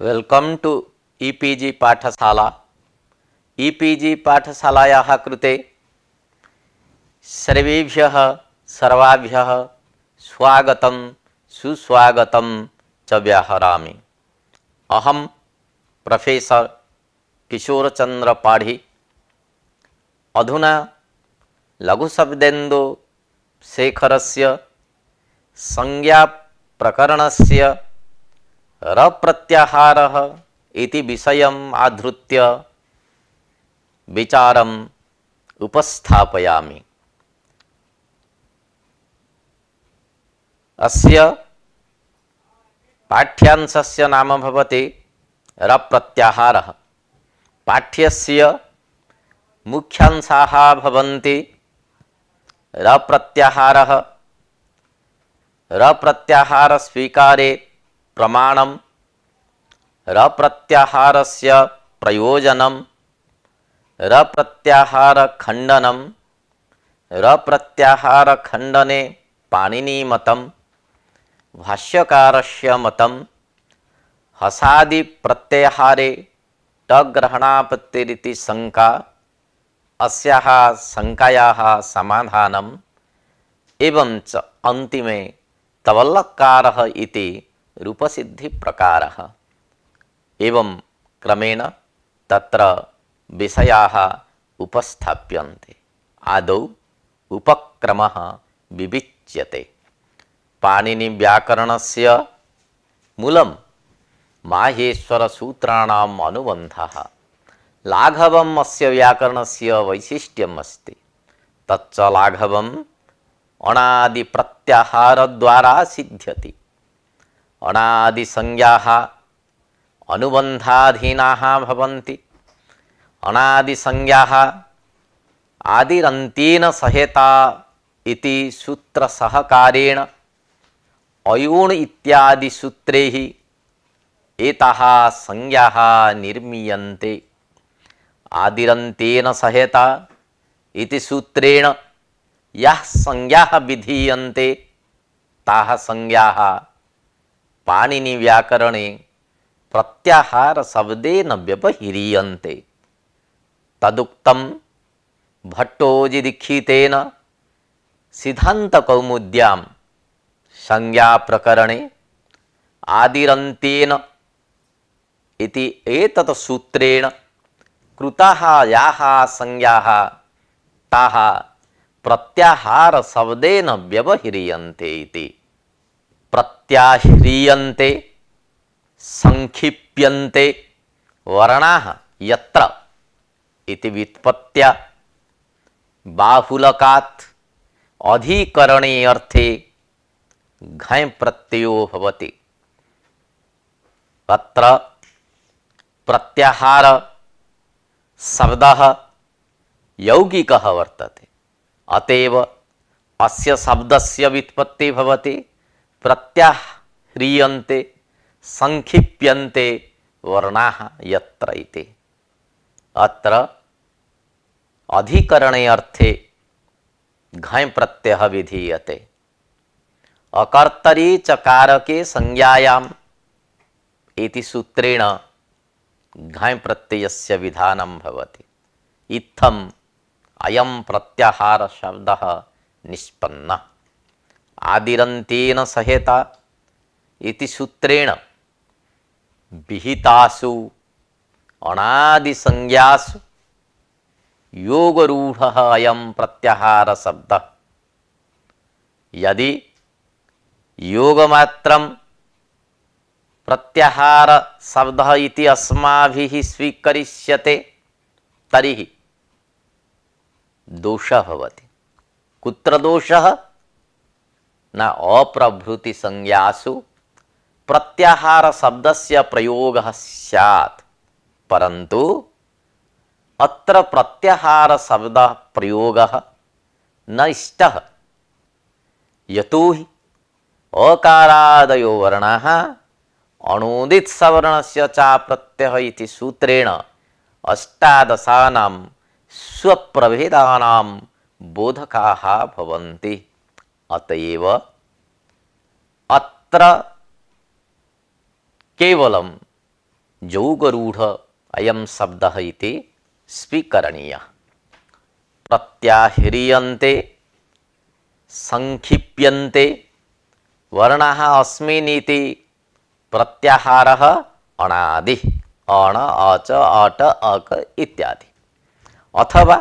Welcome to e-PG पाठशाला। E-PG पाठशालायाः कृते सर्वेभ्यः सर्वाभ्यः स्वागतं सुस्वागतं च व्याहरामि। अहं प्रोफेसर किशोरचंद्र पाढ़ी। अधुना लघुशब्देन्दु शेखरस्य संज्ञा प्रकरणस्य रप्रत्याहारः इति विषयम् आधृत्य विचारम् उपस्थापयामि। अस्य पाठ्यांशस्य नाम भवति रप्रत्याहारः। पाठ्यस्य मुख्यांशाः भवन्ति रप्रत्याहारः, रप्रत्याहार स्वीकारे प्रमाणं, रप्रत्याहारस्य प्रयोजनं, रप्रत्याहार खंडनं, रप्रत्याहार खंडने पाणिनिमतं, भाष्यकारस्य मतं, हसादि प्रत्याहारे टग्रहणापत्तिरिति शंका, अस्याः शंकायाः समाधानम् एवं च अन्तिमे तवल्लकारः इति रूपसिद्धि प्रकारः। एवं क्रमेण तत्र विषयाः उपस्थाप्यन्ते। आदौ उपक्रमः विविच्यते। पाणिनि व्याकरणस्य मूलं माहेश्वरसूत्राणाम् अनुबन्धः। लाघवम् अस्य व्याकरणस्य वैशिष्ट्यम् अस्ति। तच्च लाघवम् अणादि प्रत्याहार द्वारा सिद्ध्यति। अणादि संज्ञाः अनुबन्धाधीनाः भवन्ति। अणादि संज्ञाः आदिरन्तेन सहेता इति सूत्र सहकारेण अयोण इत्यादि सूत्रैः एताः संज्ञाः निर्मीयन्ते। आदिरन्तेन सहेता इति सूत्रेण याः संज्ञाः विधीयन्ते ताः संज्ञाः पाणिनि व्याकरणे प्रत्याहार शब्देन व्यवह्रियन्ते। तदुक्तं भट्टोजि दीक्षितेन सिद्धान्त कौमुद्यां संज्ञा प्रकरणे आदिरन्तेन इति एतत् सूत्रेण कृताः याः संज्ञाः ताः प्रत्याहार शब्देन व्यवह्रियन्ते इति। प्रत्याह्रियन्ते संक्षिप्यन्ते वर्णाः यत्र इति व्युत्पत्त्या बाहुलकात् अधिकरणे अर्थे घञ् प्रत्ययो भवति। अत्र प्रत्याहार शब्दः यौगिकः वर्तते। अतएव अस्य शब्दस्य व्युत्पत्ति भवति प्रत्याह्रियन्ते संक्षिप्यन्ते वर्णाः यत्र इति। अत्र अधिकरणे अर्थे घञ् प्रत्ययः विधीयते। अकर्तरि चकारके संज्ञायाम् इति सूत्रेण घञ् प्रत्ययस्य विधानं भवति। इत्थम् अयं प्रत्याहार शब्दः निष्पन्नः। आदिरन्तेन सहेता इति सूत्रेण विहितासु अनादि संज्ञासु योगरूढ़ः अयं प्रत्याहार शब्दः। यदि योगमात्रं प्रत्याहार शब्दः इति अस्माभिः स्वीकरिष्यते तर्हि दोषः भवति। कुत्र दोषः? न अप्रभृति संज्ञासु प्रत्याहार शब्दस्य प्रयोगः स्यात्, परन्तु अत्र प्रत्याहार शब्द प्रयोगः न इष्टः। यतोहि अकारादयो वर्णाः अणोदित सवर्णस्य च प्रत्ययः इति सूत्रेण अष्टादशानां स्वप्रभेदानां बोधकाः भवन्ति। अतएव अत्र केवलं जौगरूढ़ अयम शब्दः इति स्वीकरणीयः। प्रत्याह्रियन्ते संक्षिप्यन्ते वर्णाः अस्मिन् इति प्रत्याहारः अणादि अण अच अट अक इत्यादि। अथवा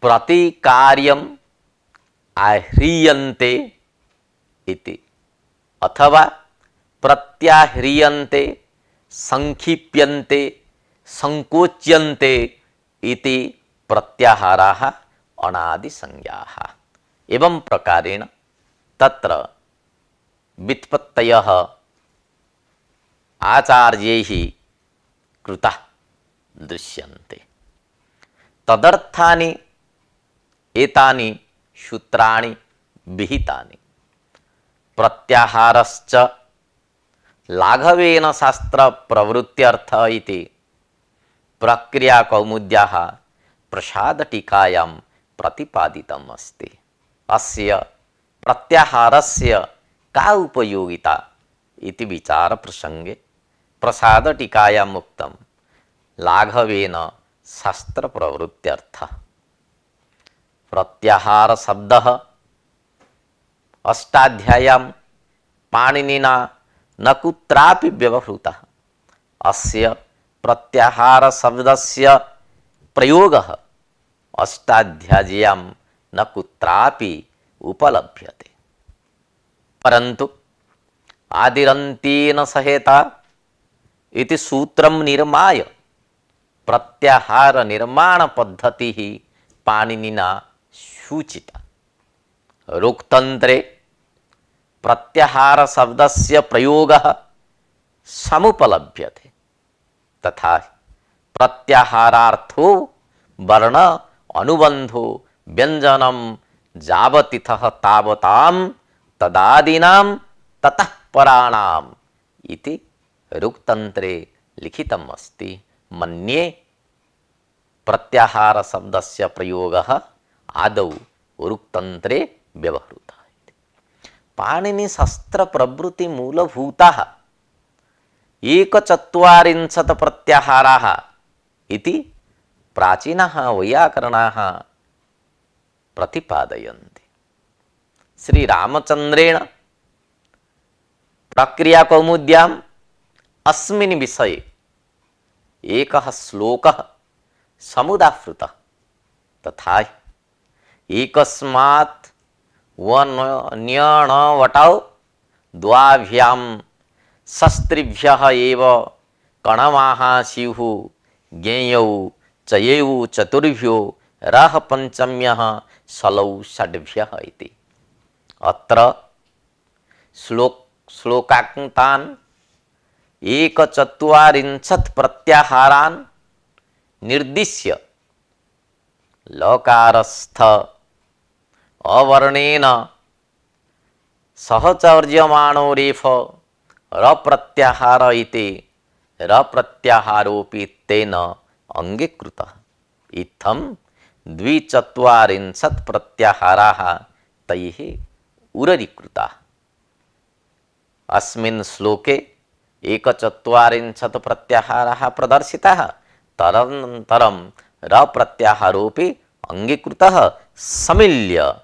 प्रतिकार्यम् आह्रियन्ते इति, अथवा प्रत्याह्रियन्ते संक्षिप्यन्ते संकोच्यन्ते इति प्रत्याहाराः अणादि संज्ञाः। एवं प्रकारेण तत्र व्युत्पत्तयः आचार्यैः कृताः दृश्यन्ते। तदर्थानि एतानि सूत्राणि विहितानि। प्रत्याहारश्च लाघवेन शास्त्र प्रवृत्त्यर्थ इति प्रक्रिया कौमुद्याः प्रसाद टीकायां प्रतिपादितम् अस्ति। अस्य प्रत्याहारस्य का उपयोगिता इति विचार प्रसंगे प्रसाद टीकायाम् उक्तं लाघवेन शास्त्र प्रवृत्त्यर्थ। प्रत्याहार शब्दः अष्टाध्याय्यां पाणिनिना न कुत्रापि व्यवहृतः। अस्य प्रत्याहार शब्दस्य प्रयोगः अष्टाध्याय्यां न कुत्रापि उपलभ्यते। परन्तु आदिरन्तेन सहेता इति सूत्रं निर्माय प्रत्याहार निर्माण पद्धतिः पाणिनिना सूचिता। ऋक्तन्त्रे प्रत्याहार शब्दस्य प्रयोगः समुपलभ्यते। तथा प्रत्याहारार्थो वर्ण अनुबंधो व्यंजनम जावतिथः तावतां तदादीनां ततः पराणाम् इति ऋक्तन्त्रे लिखितम् अस्ति। मन्ये प्रत्याहार शब्दस्य प्रयोगः आदौ ऋक्तन्त्रे व्यवहृतः। पाणिनि शास्त्र प्रवृत्ति मूलभूताः एकचत्वारिंशत् प्रत्याहाराः इति प्राचीनाः वैयाकरणाः प्रतिपादयन्ति। श्रीरामचन्द्रेण प्रक्रिया कौमुद्याम् अस्मिन् विषये एकः श्लोकः समुदाहृतः। तथा एकस्मात् वन्यणवटौ द्वाभ्यां शस्त्रिभ्यः एव कणमाः स्युः ज्ञेयौ चयौ चतुर्भ्यो रः पंचम्यः सलौ षड्भ्यः इति। अत्र श्लोकान्तान् एकचत्वारिंशत् प्रत्याहारान् निर्दिश्य लकारस्थ अवर्णेन सहचर्यमाणो रेफ रप्रत्याहार इति रप्रत्याहारोऽपि तेन अंगीकृतः। इत्थं द्विचत्वारिंशत् प्रत्याहाराः तैः उररीकृताः। अस्मिन् श्लोके एकचत्वारिंशत् प्रत्याहाराः प्रदर्शिताः। तदनन्तरं रप्रत्याहारोऽपि अंगीकृतः। समिल्य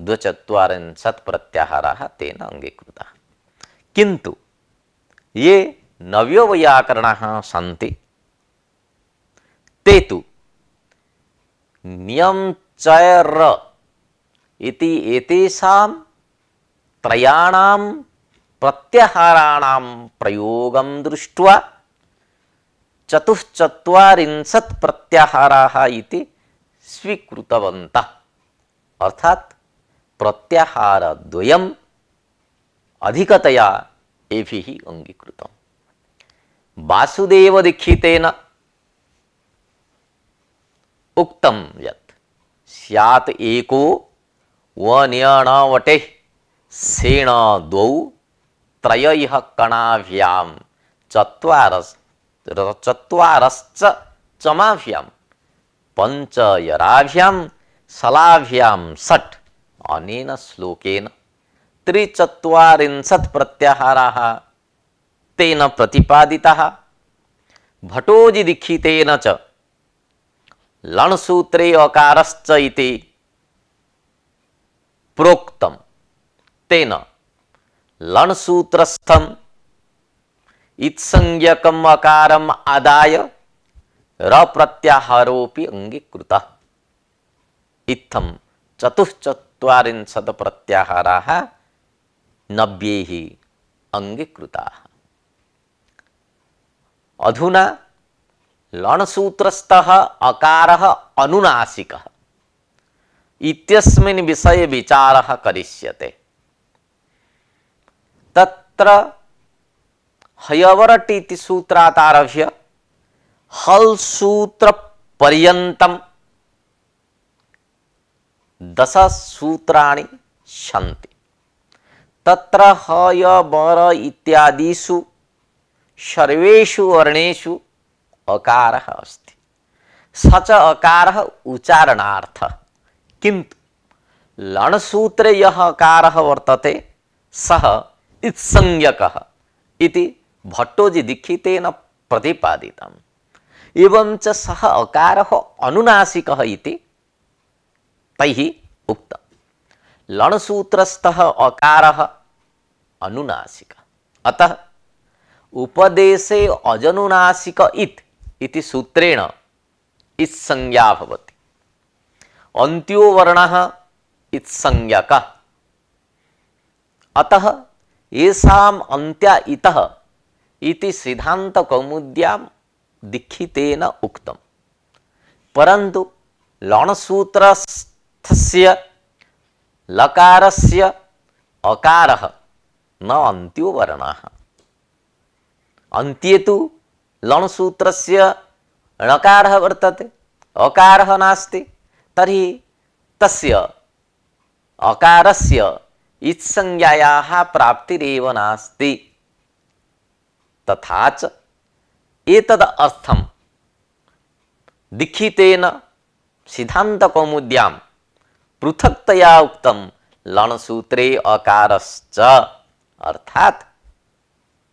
द्विचत्वारिंशत् प्रत्याहाराः तेन अंगीकृताः। किन्तु ये नव्यवैयाकरणाः सन्ति ते तु नियम चर इति एतेषां त्रयाणां प्रत्याहाराणां प्रयोगं दृष्ट्वा चतुश्चत्वारिंशत् प्रत्याहाराः इति स्वीकृतवन्तः। अर्थात प्रत्याहार द्वयम् अधिकतया एभिः अंगीकृतम्। वासुदेव दीक्षितेन उक्तं यत् स्यात् एको वन्यणवटे सेण द्वौ त्रयः कणाभ्यां चत्वारश्च चमाभ्यां पंचयराभ्यां सलाभ्यां षट्। अनेन श्लोकेन त्रिचत्वारिंशत् प्रत्याहाराः तेन प्रतिपादितः भटोजि दीक्षितेन च लणसूत्रे अकारश्च इति प्रोक्तम तेन लणसूत्रस्थम इत्संज्ञकम अकारम आदाय र प्रत्याहारोपि अंगीकृतः इत्थं चतुश्चत्वारिंशत् प्रत्याहाराः 90 अंगीकृताः। अधुना लणसूत्रस्थः अकारः अनुनासिकः इत्यस्मिन् विषये विचारः करिष्यते। तत्र हयवरट् इति सूत्रात् आरभ्य हल् सूत्र पर्यन्तं 10 सूत्राणि सन्ति। तत्र हय वर इत्यादिषु सर्वेषु वर्णेषु अकारः अस्ति। स च अकारः उच्चारणार्थः, किन्तु लणसूत्रे यः अकारः वर्तते सः इत्संज्ञकः इति भट्टोजि दीक्षितेन प्रतिपादितम्। एवं च सः अकारः अनुनासिकः इति तैः उक्तम्। लणसूत्रस्थः अकारः अनुनासिकः, अतः उपदेशे अजनुनासिक इति सूत्रेण इत्संज्ञा भवति। अन्त्यो वर्णः इत्संज्ञकः, अतः येषाम् अन्त्या इतः इति सिद्धान्तकौमुद्यां दीक्षितेन उक्तम्। परन्तु लणसूत्रस्थस्य लकारस्य अकारः न अन्त्यो वर्णः। अन्त्ये तु लणसूत्रस्य णकारः वर्तते, अकारः नास्ति, तर्हि तस्य अकारस्य इत्संज्ञायाः प्राप्तिरेव नास्ति। तथा च एतद् अर्थं दीक्षितेन सिद्धान्तकौमुद्यां पृथक्तया उक्तं लणसूत्रे अकारश्च, अर्थात्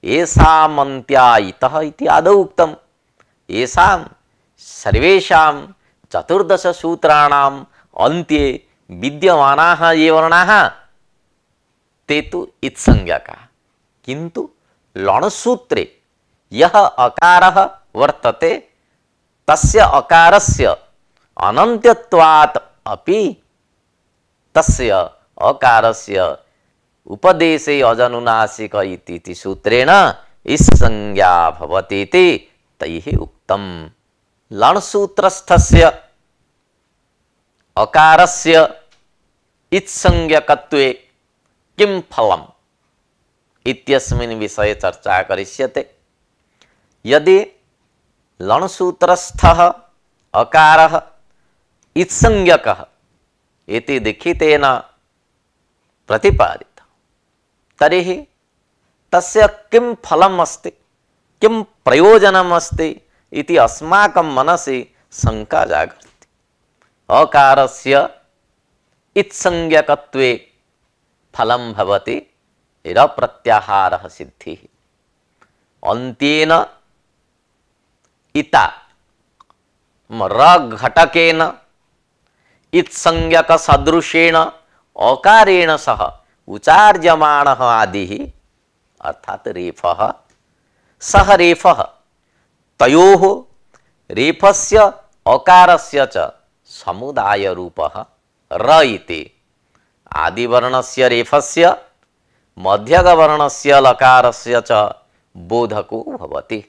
येषामन्त्या इतः इति आदौ उक्तं। येषां सर्वेषां 14 सूत्राणाम् अन्त्ये विद्यमानाः ये वर्णाः ते तु इत्संज्ञकाः, किन्तु लणसूत्रे यः अकारः वर्तते तस्य अकारस्य अनन्त्यत्वात् अपि तस्य अकारस्य उपदेशे अजनुनासिक इति सूत्रेण इत्संज्ञा भवति इति तैः उक्तम्। लणसूत्रस्थस्य अकारस्य इत्संज्ञकत्वे किं फलम् इत्यस्मिन् विषये चर्चा करिष्यते। यदि लणसूत्रस्थः अकारः इत्संज्ञकः इति दीक्षितेन प्रतिपादितः, तर्हि तस्य किं फलम् अस्ति, किं प्रयोजनम् अस्ति इति अस्माकं मनसि शङ्का जागर्ति। अकारस्य इत्संज्ञकत्वे फलं भवति रप्रत्याहारः सिद्धिः। अन्त्येन इता रघटकेन इत्संज्ञकसदृशेन अकारेण सह उचार्यमाणः आदिः अर्थात् रेफः, सः रेफः तयोः रेफस्य अकारस्य च समुदायरूपः र इति आदिवर्णस्य रेफस्य मध्यगवर्णस्य लकारस्य च बोधको भवति।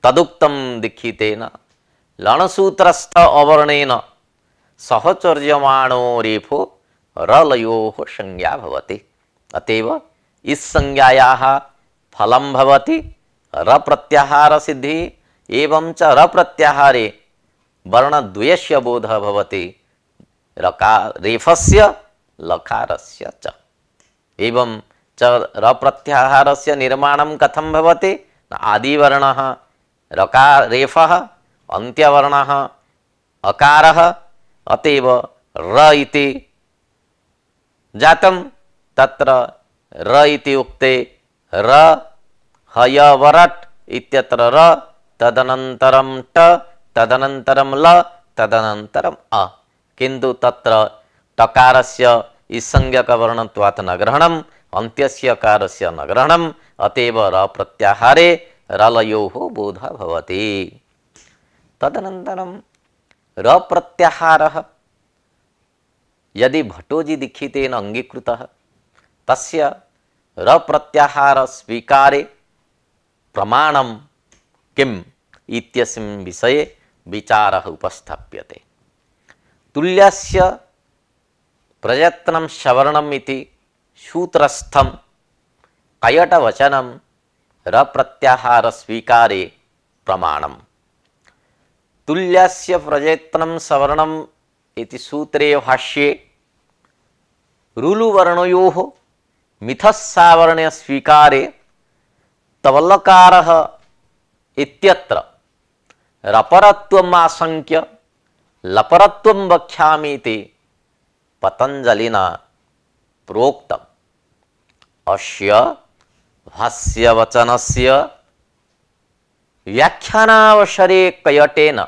तदुक्तं दीक्षितेन लणसूत्रस्थ अवर्णेन सहचर्यमाणो रेफो रलयोः संज्ञा भवति। अतएव इस संज्ञायाः फलं भवति रप्रत्याहार सिद्धि एवं च रप्रत्याहारे वर्णद्वयस्य बोधः भवति रेफस्य लकारस्य च। एवं च रप्रत्याहारस्य निर्माणं कथं भवति? आदिवर्णः रेफः, अन्त्यवर्णः अकारः, अतएव र इति जातं। तत्र र इति उक्ते र हयवरट् इत्यत्र र, तदनन्तरं ट, तदनन्तरं ल, तदनन्तरम अ। किन्तु तत्र टकारस्य इत्संज्ञकवर्णत्वात् न ग्रहणम्, अन्त्यस्य कारस्य न ग्रहणम्, अतएव र प्रत्याहारे रलयोः बोधः भवति। तदनन्तरं र प्रत्याहारः यदि भट्टोजी दीक्षितेन अंगीकृतः तस्य र प्रत्याहार स्वीकारे प्रमाणं किम् इत्यस्मिन् विषये विचारः उपस्थाप्यते। तुल्यस्य प्रयत्नं सवर्णम् इति सूत्रस्थं कयटवचनं र प्रत्याहार स्वीकारे प्रमाणम्। तुल्यस्य प्रयत्नं सवर्णम् इति सूत्रे भाष्ये रुलुवर्णयोः मिथस्सावर्ण्य स्वीकारे तवलकारः इत्यत्र रपरत्वम् आशंक्य लपरत्वं वक्ष्यामि इति पतंजलिना प्रोक्तम्। अस्य भाष्यवचनस्य व्याख्यानावसरे कयटेन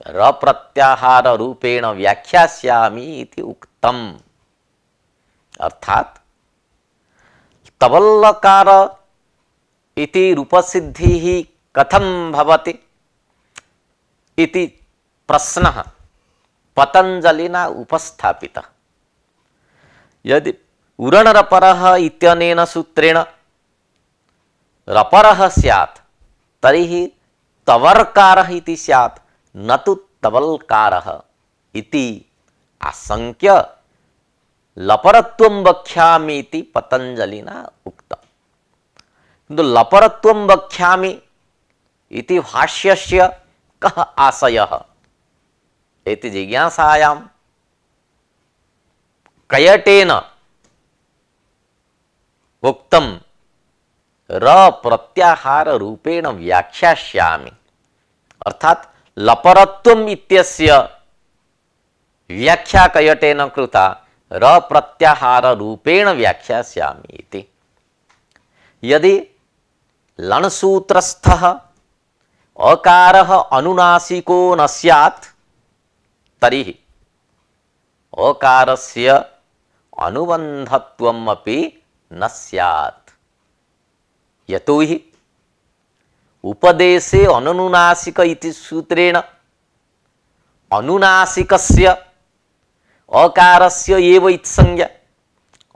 र प्रत्याहार रूपेण व्याख्यास्यामि इति उक्तम्। अर्थात तवल्लकार इति रूपसिद्धिः कथं भवति इति प्रश्नः पतंजलिना उपस्थापितः। यदि उरणरपरः इत्यनेन सूत्रेण रपरः स्यात् तर्हि तवर्कारः इति स्यात्, न तु तवल्कारः इति आशंक्य लपरत्वं वक्ष्यामि इति पतंजलिना उक्तम्। किन्तु लपरत्वं वक्ष्यामि इति भाष्यस्य कः आशयः इति जिज्ञासायां कयटेन उक्तं र प्रत्याहार रूपेण व्याख्यास्यामि, अर्थात लपरत्वम् इत्यस्य व्याख्या कयटेन कृता र प्रत्याहार रूपेण व्याख्यास्यामि इति। यदि लणसूत्रस्थः अकारः अनुनासिको न स्यात् तर्हि अकारस्य अनुबन्धत्वम् अपि न स्यात्। यतोहि उपदेशे अनुनासिक इति सूत्रेण अनुनासिकस्य अकारस्य एव इत्संज्ञा,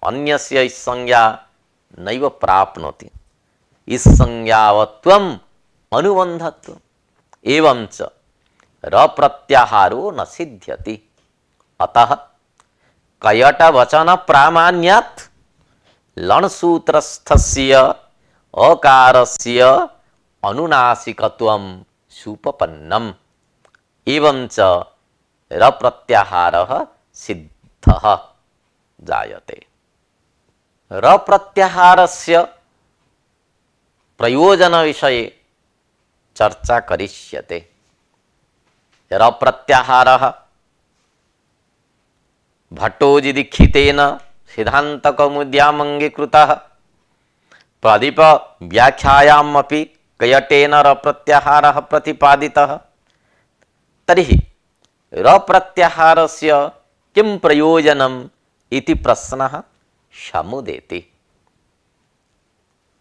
अन्यस्य इत्संज्ञा नैव प्राप्नोति। इत्संज्ञावत्वम् अनुबन्धत्वम् एवंच र प्रत्याहारो न सिद्ध्यति। अतः कयटवचन प्रामाण्यात् लणसूत्रस्थस्य अकारस्य अनुनासिकत्वं सुपपन्नम्, एवंच र प्रत्याहारः सिद्धः जायते। र प्रत्याहारस्य प्रयोजन विषये चर्चा करिष्यते। र प्रत्याहारः भट्टोजी दीक्षितेन सिद्धान्तकौमुद्याम् अंगीकृतः, प्रदीप व्याख्यायाम् अपि कयटेन र प्रत्याहारः प्रतिपादितः। तर्हि र प्रत्याहारस्य किं प्रयोजनम् इति प्रश्नः समुदेति।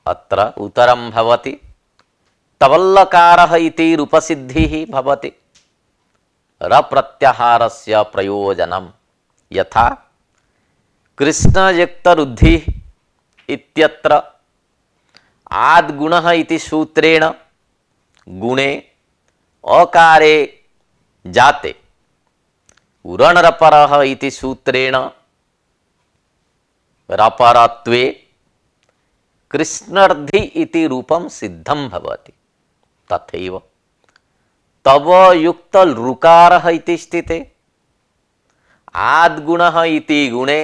अत्र उत्तरं भवति तवल्लकारः इति रूपसिद्धिः भवति। र प्रत्याहारस्य प्रयोजनं यथा कृष्णयुक्तरुद्धिः इत्यत्र आद्गुणः इति सूत्रेण गुणे अकारे जाते उरणरपरः इति सूत्रेण रपरत्वे कृष्णर्धि इति रूपं सिद्धं भवति। तथैव तव युक्त ऋकारः इति स्थिते आद्गुणः इति गुणे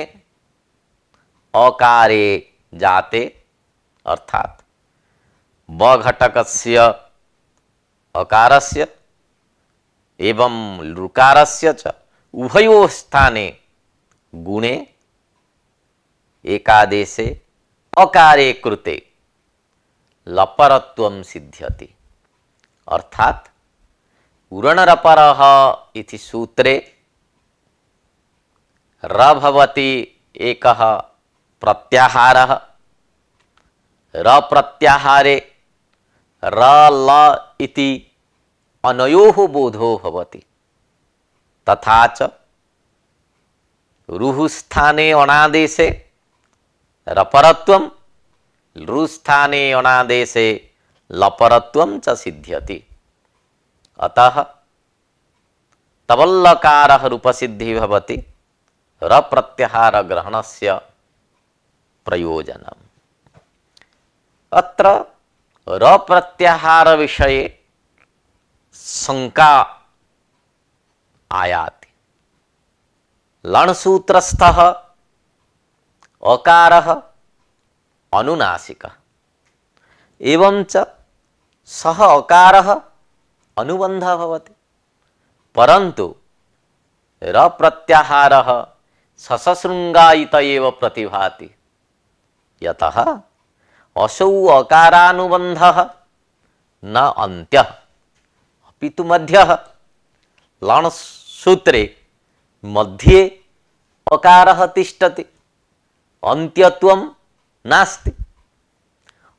अकारे जाते, अर्थात ब घटकस्य अकारस्य एवं ऋकारस्य च उभयोः स्थाने गुणे एकादेशे अकारे कृते लपरत्वं सिद्ध्यति। अर्थात उरणरपरः इति सूत्रे र भवति एकः प्रत्याहारः, र प्रत्याहारे र ल इति अनयोः बोधो भवति। तथा च रुः स्थाने अणादेशे रपरत्वं, लृ स्थाने अणादेशे लपरत्वं च सिद्ध्यति। अतः तवल्लकारः रूपसिद्धि भवति र प्रत्याहार ग्रहणस्य प्रयोजनम्। अत्र र प्रत्याहार विषये शंका आयाति। लणसूत्रस्थः अकारः अनुनासिकः एवं च सः अकारः अनुबन्धः भवति, परन्तु र प्रत्याहारः ससशृङ्गायित एव प्रतिभाति। यतः असौ अकारानुबन्धः न अन्त्यः अपितु मध्यः। लण् सूत्रे मध्ये अकारः तिष्ठति, अन्त्यत्वं नास्ति।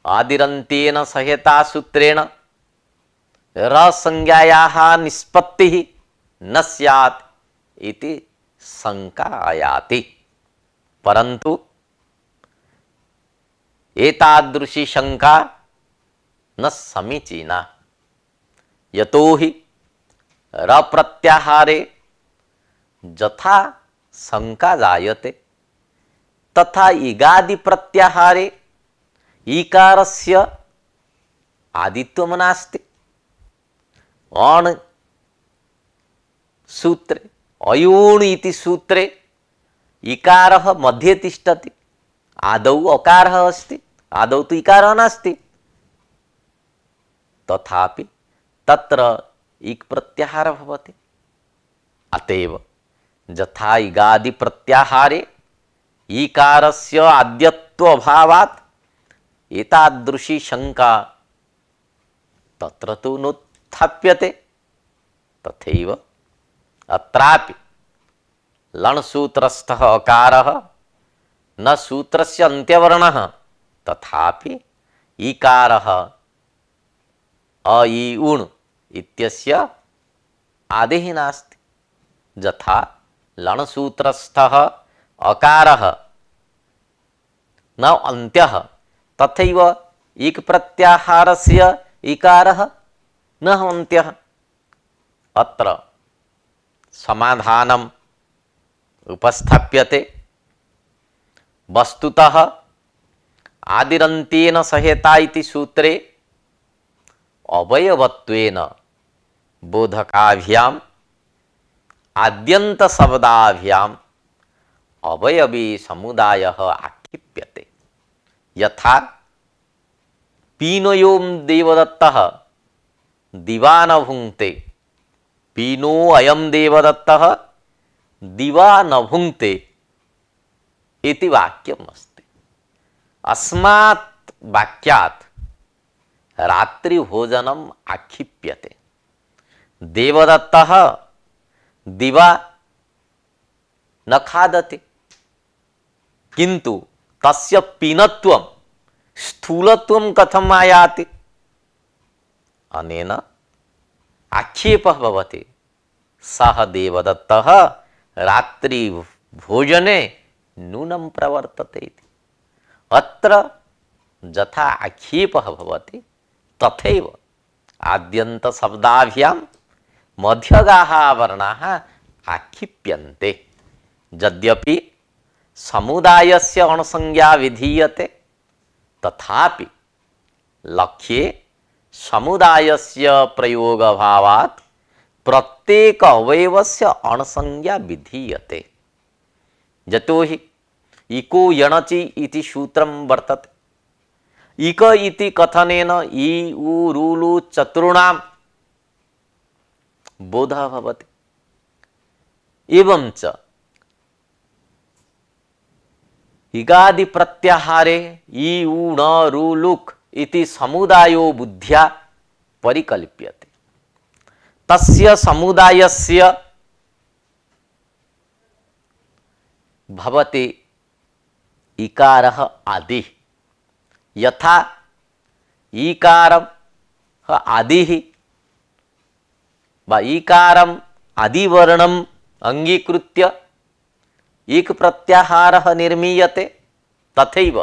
आदिरन्त्येन सहेता सूत्रेण र संज्ञायाः निष्पत्तिः न स्यात् इति शंका आयाति, परन्तु एतादृशी शंका न समीचीना। यतोहि र प्रत्याहारे यथा शंका जायते तथा इगादि प्रत्याहारे ईकारस्य आदित्वं नास्ति। अण् सूत्रे अयूण् इति सूत्रे इकारः मध्ये तिष्ठति, आदौ अकारः अस्ति, आदौ तु इकारः नास्ति। तथापि तत्र इक् प्रत्याहारः भवति। अतएव यथा इगादि प्रत्याहारे ईकारस्य आद्यत्व अभावात् एतादृशी शंका तत्र तु नोत्थाप्यते, तथैव अत्रापि लण् सूत्रस्थः अकारः न सूत्रस्य अन्त्यवर्णः, तथापि ईकारः अ इ उण् इत्यस्य आदिः नास्ति। यथा लण् सूत्रस्थः अकारः न अन्त्यः, तथैव इक् प्रत्याहारस्य इकारः न अन्त्यः। अत्र समाधानम् उपस्थाप्यते। वस्तुतः आदिरन्त्येन सहेता इति सूत्रे अवयवत्वेन बोधकाभ्याम् आद्यन्त शब्दाभ्याम् अवयवी समुदायः आक्षिप्यते। यथा पीनयों देवदत्तः दिवा न भुङ्क्ते, पीनो अयं देवदत्तः दिवा न भुङ्क्ते इति वाक्यम् अस्ति। अस्मात् वाक्यात् रात्रिभोजनम् आक्षिप्यते। देवदत्तः दिवा न खादति, किंतु तस्य पीनत्वं स्थूलत्वं कथम् आयाति? अनेन आक्षेपः भवति, सः देवदत्तः रात्रि भोजने नूनं प्रवर्तते इति। अत्र यथा आक्षेपः भवति तथैव आद्यन्त शब्दाभ्यां मध्यगाः वर्णाः आक्षिप्यन्ते। यद्यपि समुदायस्य अणसंज्ञा विधीयते, तथापि लक्ष्ये समुदायस्य प्रयोगभावात् प्रत्येक अवयवस्य अणसंज्ञा विधीयते। यतोहि इको यणचि इति सूत्रं वर्तते। इक इति कथनेन इ उ रु लु चतुर्णां बोधः भवति। एवं च इगादि प्रत्याहारे इ उ न रु लुक् इति समुदायो बुद्ध्या परिकल्प्यते। तस्य समुदायस्य भवति इकारः आदिः। यथा ईकारः आदिः वा ईकारम् आदिवर्णम् अंगीकृत्य इक् प्रत्याहारः निर्मीयते, तथैव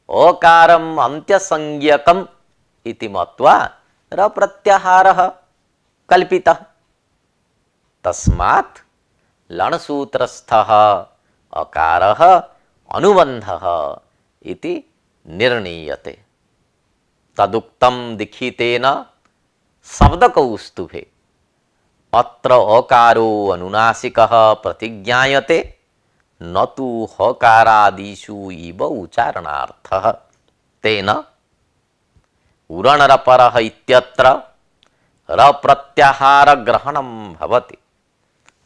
ओकारम् अन्त्यसंज्ञकम् इति मत्वा र प्रत्याहारः कल्पितः। तस्मात् लणसूत्रस्थः अकारः अनुबन्धः इति निर्णीयते। तदुक्तं दीक्षितेन शब्दकौस्तुभे अत्र अकारो अनुनासिकः प्रतिज्ञायते न तु हकारादिषु इव उच्चारणार्थः। तेन उरणरपरः इत्यत्र र प्रत्याहार ग्रहणं भवति।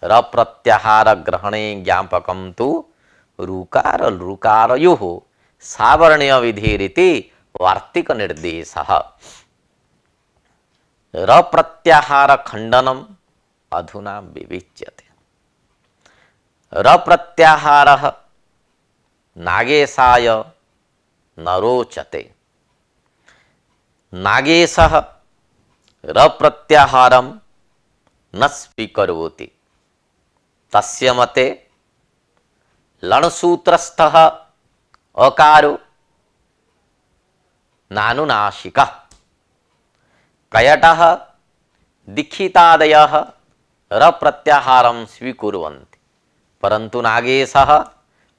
र प्रत्याहार ग्रहणे ज्ञापकं तु ऋकार लृकारयोः सावर्ण्य विधिरिति वार्तिक निर्देशः। र प्रत्याहार खंडनम अधुना विविच्यते। र प्रत्याहारः नागेशाय न रोचते। नागेशः र प्रत्याहारं न स्वीकरोति। तस्य मते लणसूत्रस्थः अकारो नानुनासिकः। कयटः दीक्षितादयः र प्रत्याहारं स्वीकुर्वन्ति, परन्तु नागेशः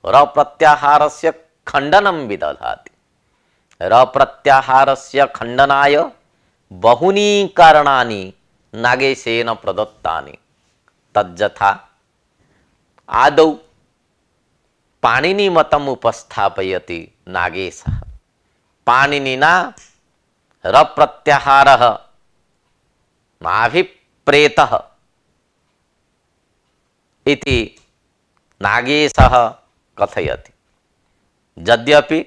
र प्रत्याहारस्य खण्डनं विदधाति। र प्रत्याहारस्य खण्डनाय बहूनि कारणानि नागेशेन प्रदत्तानि। तज्जथा आदौ पाणिनिमतम् उपस्थापयति नागेशः। पाणिनिना र प्रत्याहारः नाभिप्रेतः इति नागेशः कथयति। यद्यपि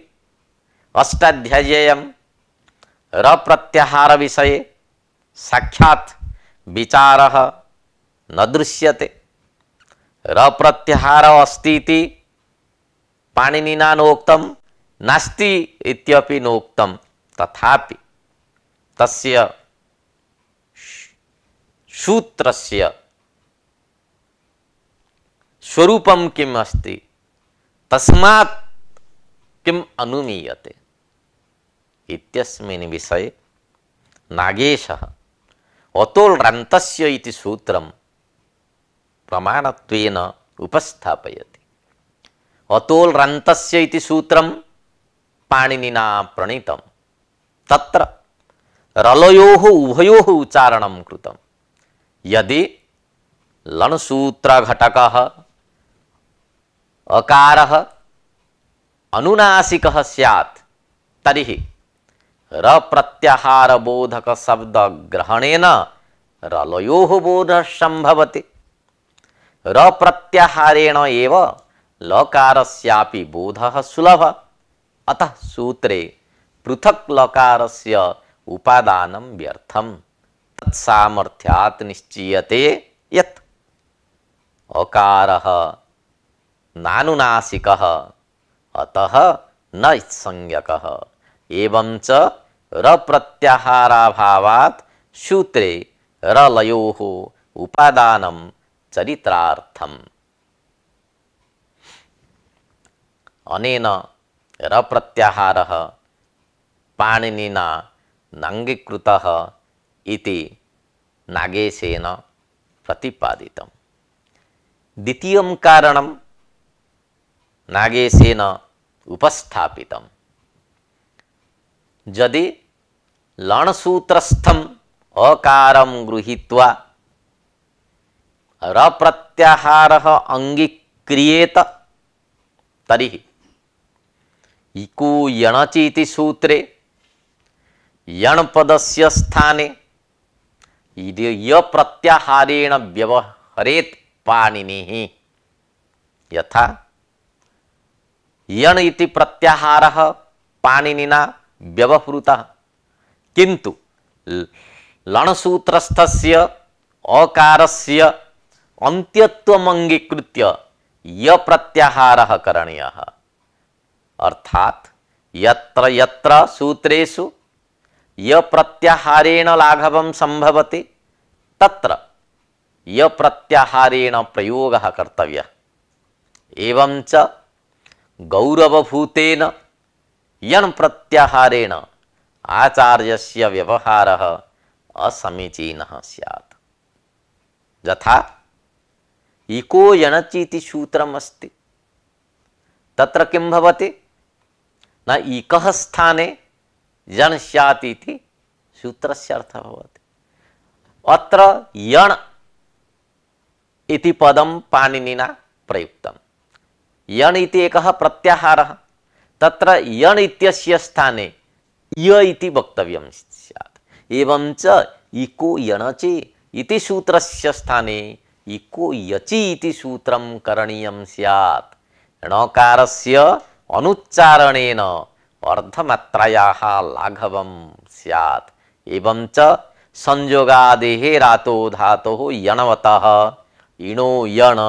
अष्टाध्याय्यं र प्रत्याहार विषये साक्षात् विचारः न दृश्यते। र प्रत्याहार अस्ति इति पाणिनिना नोक्तं, नास्ति इत्यपि नोक्तं, तथापि तस्य सूत्रस्य स्वरूपं किम् अस्ति, तस्मात् किम् अनुमीयते इत्यस्मिन् विषये नागेशः अतोल्रान्तस्य इति सूत्रं प्रमाणत्वेन उपस्थापयति। अतोल्रान्तस्य इति सूत्रं पाणिनिना प्रणीतं। तत्र रलयोः उभयोः उच्चारणं कृतं। यदि लणसूत्रघटकः अकारः अनुनासिकः स्यात् तर्हि र प्रत्याहार बोधक शब्द ग्रहणेन रलयोः बोधः संभवति। र प्रत्याहारेण एव लकारस्यापि बोधः सुलभः। अतः सूत्रे पृथक् लकारस्य उपादानं व्यर्थम्। तत्सामर्थ्यात् निश्चीयते यत् अकारः नानुनासिकः, अतः न संज्ञकः। एवं च र प्रत्याहाराभावात् सूत्रे र लयोः उपादानं चरित्रार्थम्। अनेन र प्रत्याहारः पाणिनिना नाङ्गीकृतः इति नागेशेन प्रतिपादितम्। द्वितीयं कारणं नागेशेन उपस्थापितम्। यदि लणसूत्रस्थम् अकारं गृहीत्वा र प्रत्याहारः अंगीक्रियेत तर्हि इको यणचि इति सूत्रे यणपदस्य स्थाने य प्रत्याहारेण व्यवहरेत् पाणिनिः। यथा यण इति प्रत्याहारः पाणिनिना व्यवहृतः, किंतु लणसूत्रस्थस्य अकारस्य अंत्यत्वम् अंगीकृत्य य प्रत्याहारः करणीयः। अर्थात यत्र यत्र सूत्रेषु य प्रत्याहारेण लाघवं संभवति तत्र य प्रत्याहारेण प्रयोगः कर्तव्यः। एवं च गौरवभूतेन यन प्रत्याहारेण आचार्यस्य व्यवहारः असमीचीनः स्यात्। यथा इको यणचि इति सूत्रम् अस्ति, तत्र किं भवति न इकः स्थाने यण स्यात् इति सूत्रस्य अर्थः भवति। अत्र यण इति पदं पाणिनिना प्रयुक्तम्। यण इति एकः प्रत्याहारः, तत्र यण इत्यस्य स्थाने य इति वक्तव्यं स्यात्। एवं च इको यणचि इति सूत्रस्य स्थाने इको यचि इति सूत्रं करणीयं स्यात्। णकारस्य अनुच्चारणेन अर्धमात्रायाः लाघवं स्यात्। एवं च संयोगादेः रातो धातोः यणवतः इणो यण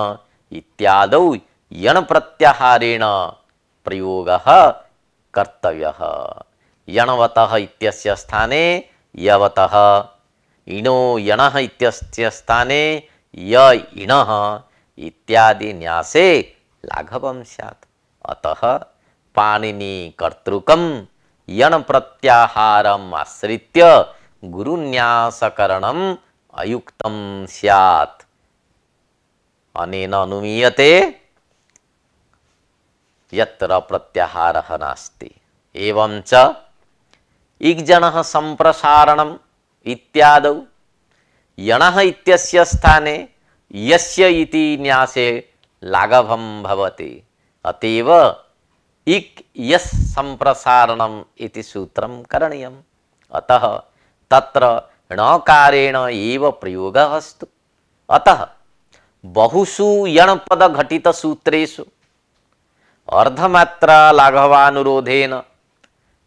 इत्यादौ यण प्रत्याहारेण प्रयोगः कर्तव्यः। यणवतः इत्यस्य स्थाने यवतः, इणो यणः इत्यस्य स्थाने य इणः इत्यादि न्यासे लाघवं स्यात्। अतः पाणिनि कर्तृकं यण प्रत्याहारम् आश्रित्य गुरुन्यासकरणम् अयुक्तं स्यात्। अनेन अनुमीयते यत्र प्रत्याहारः नास्ति। एवं च इग्जनः संप्रसारणम् इत्यादौ यणः इत्यस्य स्थाने यस्य इति न्यासे लाघवं भवति। अतएव इक् यस् संप्रसारणम् इति सूत्रं करणीयम्। अतः तत्र णकारेण एव प्रयोगः अस्तु। अतः बहुषु यणपद घटित सूत्रेषु अर्धमात्रा लाघवानुरोधेन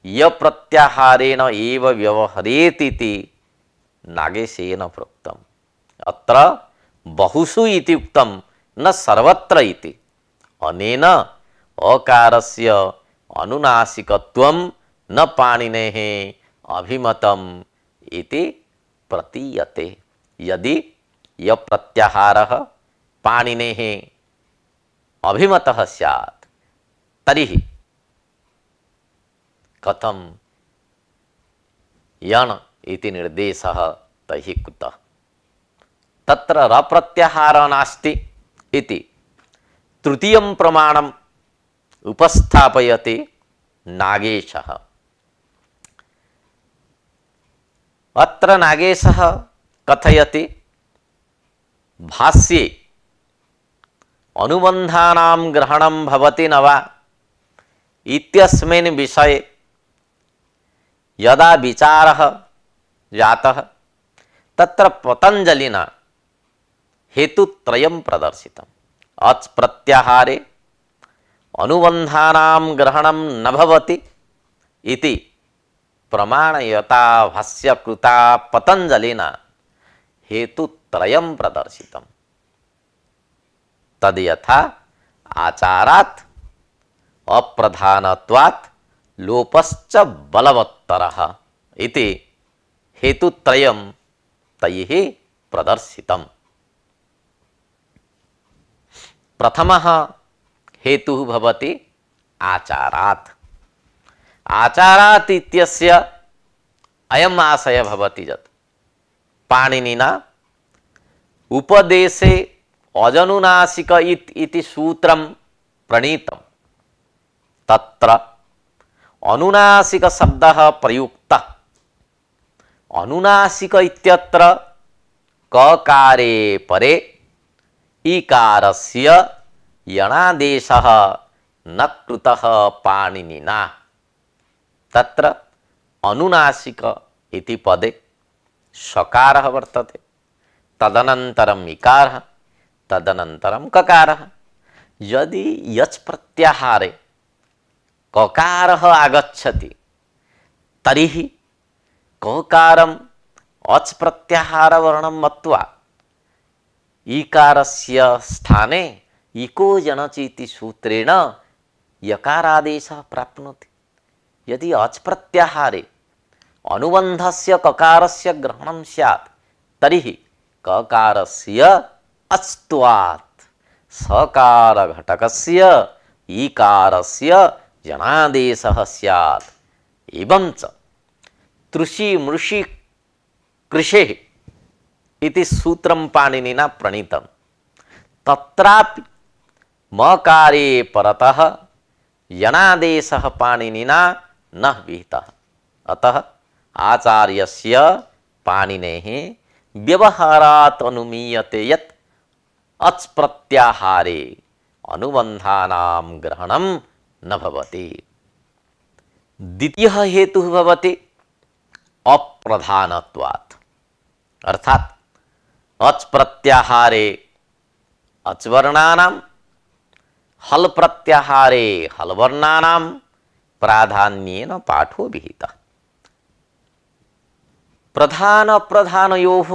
य प्रत्याहारेण एव व्यवहरेत् इति नागेशेन प्रोक्तम्। अत्र बहुषु इति उक्तं न सर्वत्र इति। अनेन अकारस्य अनुनासिकत्वं न पाणिनेः अभिमतम् इति प्रतीयते। यदि य प्रत्याहारः पाणिनेः अभिमतः स्यात् तर्हि कथं यण इति निर्देशः तैः कुतः? तत्र रप्रत्याहारः नास्ति इति तृतीयं प्रमाणम् उपस्थापयति नागेशः। अत्र नागेशः कथयति भाष्ये अनुबन्धानां ग्रहणं भवति न वा इत्यस्मिन् विषये यदा विचारः जातः तत्र पतञ्जलिना हेतुत्रयं प्रदर्शितम्। अच् प्रत्याहारे अनुबन्धानां ग्रहणं न भवति इति प्रमाणयता भाष्यकृता पतञ्जलिना हेतुत्रयं प्रदर्शितम्। तद् यथा आचारात् अप्रधानत्वात् लोपश्च बलवत्तरः इति हेतुत्रयं तैः प्रदर्शितम्। प्रथमः हेतुः भवति आचारात्। आचारात् इत्यस्य अयम् आशयः भवति यत् पाणिनिना उपदेशे अजनुनासिक इति सूत्रं प्रणीतं। तत्र अनुनासिक शब्दः प्रयुक्तः। अनुनासिक इत्यत्र ककारे परे इकारस्य यणादेशः न कृतः पाणिनिना। तत्र अनुनासिक इति पदे सकारः वर्तते, तदनन्तरम् इकारः, तदनन्तरं ककारः। यदि यच् प्रत्याहारे ककारः आगच्छति तर्हि ककारम अच प्रत्याहार वर्णम मत्वा ईकारस्य स्थाने इको जनचि इति सूत्रेण यकारादेशः प्राप्नोति। यदि अच प्रत्याहारे अनुबंधस्य ककारस्य ग्रहणं स्यात् तर्हि ककारस्य अच्त्वात् सकार घटकस्य ईकारस्य जनादेशः स्यात्। एवं च तृषि मृषि कृषेः इति सूत्रं पाणिनिना प्रणीतं। तत्रापि मकारे परतः यणादेशः पाणिनिना न विहितः। अतः आचार्यस्य पाणिनेः व्यवहारात् अनुमीयते यत् अच् प्रत्याहारे अनुबन्धानां ग्रहणं न भवति। द्वितीयः हेतुः भवति अप्रधानत्वात्, अर्थात् अच् प्रत्याहारे अच् वर्णानां हल प्रत्याहारे हल वर्णानां प्राधान्येन पाठो विहितः। प्रधान प्रधानयोः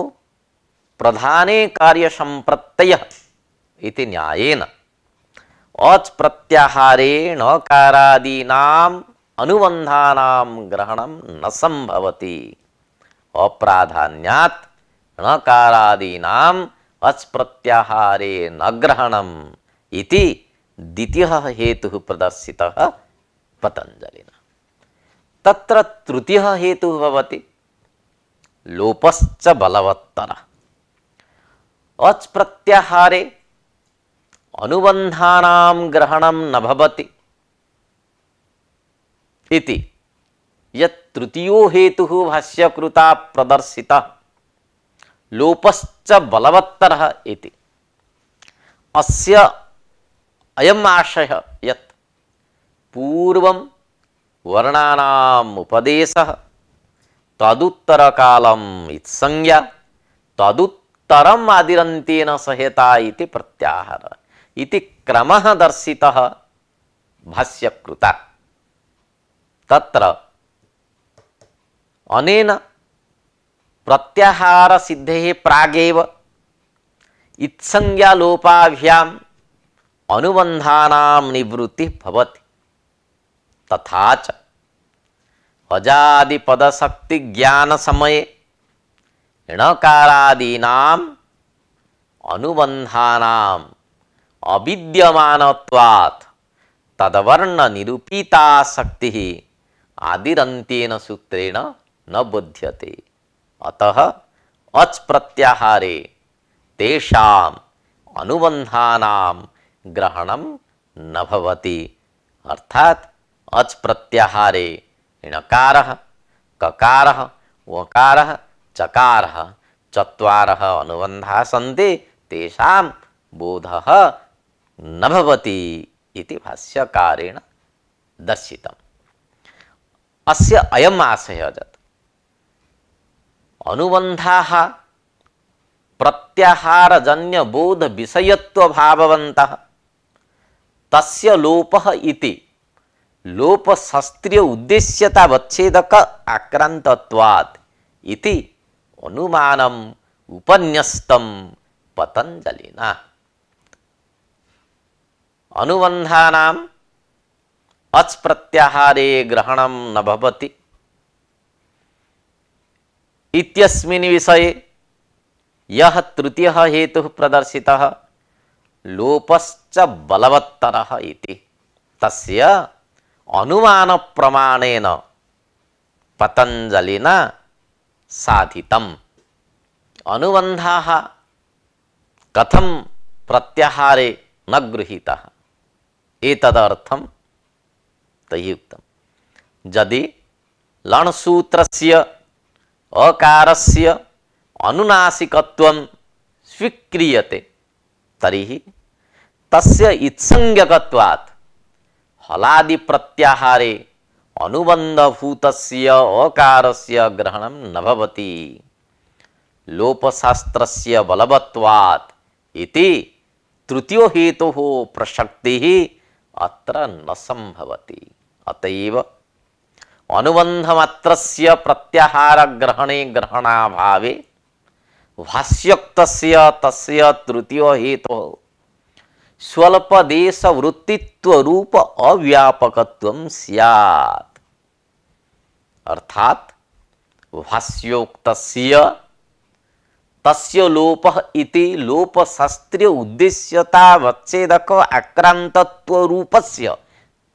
प्रधाने कार्य संप्रत्ययः इति न्यायेन अच् प्रत्याहारे णकारादीनाम् अनुबन्धानां ग्रहणं न संभवति। अप्राधान्यात् णकारादीनाम् अच् प्रत्याहारे न ग्रहणम् इति द्वितीयः हेतुः प्रदर्शितः पतञ्जलिना। तत्र तृतीयः हेतुः भवति लोपश्च बलवत्तरः। अच् प्रत्याहारे अनुबन्धानां ग्रहणं न भवति इति यत् तृतीयो हेतुः भाष्यकृता प्रदर्शितः लोपश्च बलवत्तरः इति। अस्य अयम् आशयः यत् पूर्वं वर्णानाम् उपदेशः तदुत्तरकालम् इत्संज्ञा तदुत्तरम् आदिरन्त्येन सहेता इति प्रत्याहारः इति क्रमः दर्शितः भाष्यकृता। तत्र अनेन प्रत्याहार सिद्धेः प्रागेव इत्संज्ञा लोपाभ्याम् अनुबन्धानां निवृत्तिः भवति। तथा च अजादि पदशक्ति ज्ञान समये णकारादीनाम् अनुबन्धानाम् अविद्यमानत्वात् तद्वर्ण निरूपिता शक्तिः आदिरन्त्येन सूत्रेण न बोध्यते। अतः अच् प्रत्याहारे तेषाम् अनुबन्धानां ग्रहणं न भवति। अर्थात् अच् प्रत्याहारे णकारः ककारः वकारः चकारः चत्वारः अनुबन्धाः सन्ति, तेषां बोधः न भवति इति भाष्यकारेण दर्शितम्। अस्य अयम् आशयः यत् अनुबन्धाः प्रत्याहारजन्य बोध विषयत्व भाववन्तः तस्य लोपः इति लोप शास्त्रीय उद्देश्यता वच्छेदक आक्रांतत्वात् इति अनुमानम् उपन्यस्तं पतञ्जलिना। अनुबन्धानाम् अच् प्रत्याहारे ग्रहणं न भवति इत्यस्मिन् विषये यः तृतीयः हेतुः प्रदर्शितः लोपश्च बलवत्तरः इति तस्य अनुमान प्रमाणेन पतञ्जलिना साधितम्। अनुबन्धाः कथं प्रत्याहारे न गृहीतः एतदर्थं तैः उक्तम्। यदि लण्सूत्रस्य अकारस्य अनुनासिकत्वं स्वीक्रियते तर्हि तस्य इत्संज्ञकत्वात् हलादि प्रत्याहारे अनुबन्धभूतस्य अकारस्य ग्रहणं न भवति। लोपशास्त्रस्य बलवत्वात् इति तृतीयो हेतुः प्रसक्तिः अत्र न संभवति। अतएव अनुबंध मात्रस्य प्रत्याहार ग्रहणे ग्रहणाभावे भाष्योक्तस्य तस्य तृतीयो हेतुः स्वल्प देश वृत्तित्व रूप अव्यापकत्वं स्यात्। अर्थात भाष्योक्तस्य तस्य लोपः इति लोप शास्त्रीय उद्देश्यतावच्छेदक आक्रांतत्व रूपस्य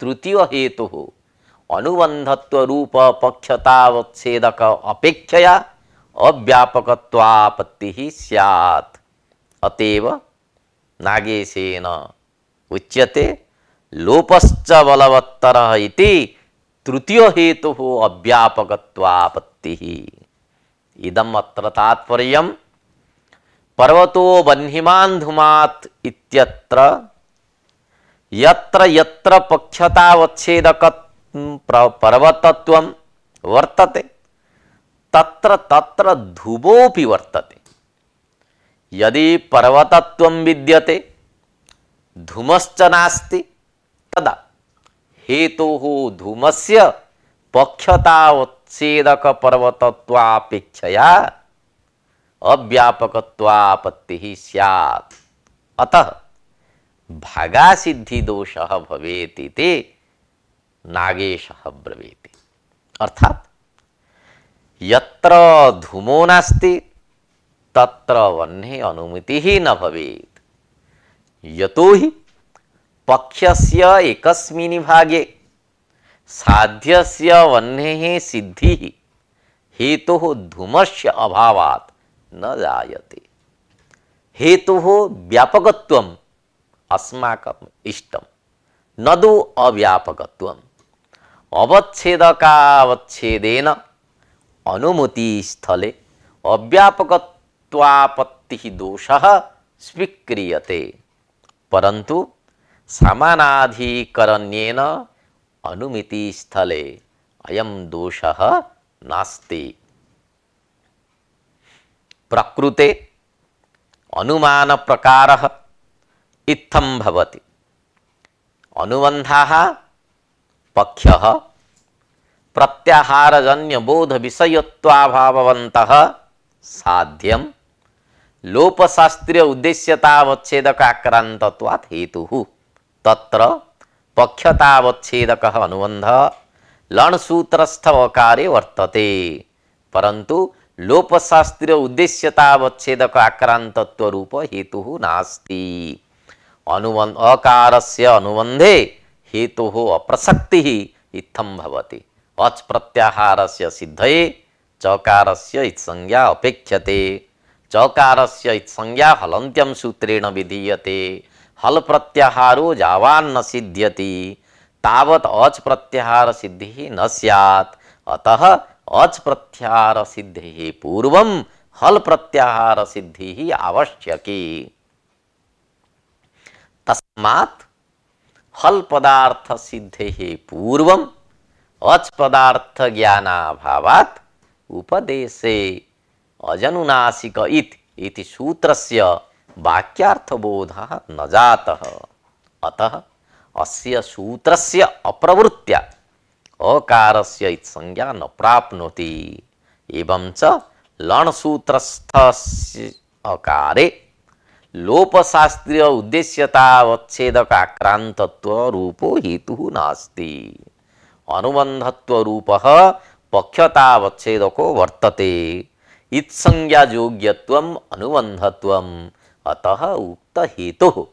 तृतीय हेतुः अनुबंधत्व रूप पक्षतावच्छेदक अपेक्षया अव्यापकत्वापत्तिः स्यात्। अतएव नागेशेन उच्यते लोपश्च बलवत्तरः इति तृतीय हेतुः अव्यापकत्वापत्तिः। इदम् अत्र तात्पर्यम् पर्वतो बह्निमान् धूमात् इत्यत्र यत्र यत्र पक्षतावच्छेदक पर्वतत्वं वर्तते तत्र तत्र धूमोऽपि वर्तते। यदि पर्वतत्वं विद्यते धूमश्च नास्ति तदा हेतोः धूमस्य पक्षतावच्छेदक पर्वतत्वापेक्षया अव्यापकत्वापत्तिः स्यात्। अतः भागासिद्धि दोषः भवेत् इति नागेशः ब्रवीति। अर्थात यत्र धूमो नास्ति तत्र वह्नेः अनुमतिः न भवेत्। यतो हि पक्षस्य एकस्मिन् भागे साध्यस्य वह्नेः सिद्धिः हेतुः धूमस्य अभावात् न जायते। हेतुः व्यापकत्वम् अस्माकम् इष्टं न तु अव्यापकत्वम्। अवच्छेदकावच्छेदेन अनुमति स्थले अव्यापकत्वापत्तिः दोषः स्वीक्रियते, परन्तु समानाधिकरण्येन अनुमिति स्थले अयं दोषः नास्ति। प्रकृते अनुमान प्रकारः इत्थं भवति। अनुबन्धाः पक्षः प्रत्याहारजन्य बोध विषयत्वाभाववन्तः साध्यं लोपशास्त्रीय उद्देश्यतावच्छेदक आक्रांतत्वात् हेतुः। तत्र पक्षतावच्छेदकः अनुबन्धः लणसूत्रस्थ अकारे वर्तते, परन्तु लोपशास्त्रीय उद्देश्यतावच्छेदक आक्रांतत्व रूप हेतुः नास्ति। अकारस्य अनुबन्धे हेतुः अप्रसक्तिः इत्थं भवति। अच् प्रत्याहारस्य सिद्धये चकारस्य इत्संज्ञा अपेक्षते। चकारस्य इत्संज्ञा हलन्त्यं सूत्रेण विधीयते। हल प्रत्याहारो यावान्न सिद्ध्यति तावत् अच् प्रत्याहार सिद्धिः न स्यात्। अतः अच् प्रत्याहार सिद्धिः पूर्वं हल प्रत्याहार सिद्धिः आवश्यकी। तस्मात् हल पदार्थ सिद्धेः पूर्वं अच् पदार्थ ज्ञानाभावात् उपदेशे अजनुनासिक इति सूत्रस्य वाक्यार्थबोधः न जातः। अतः अस्य सूत्रस्य अप्रवृत्त्या अकारस्य इत्संज्ञा न प्राप्नोति। एवं च लणसूत्रस्थस्य अकारे लोपशास्त्रीय उद्देश्यतावच्छेदक आक्रांतत्व रूपो हेतुः नास्ति। अनुबंधत्व रूपः पक्षतावच्छेदको वर्तते। इत्संज्ञा योग्यत्वम् अनुबंधत्वम्। अतः उक्त हेतुः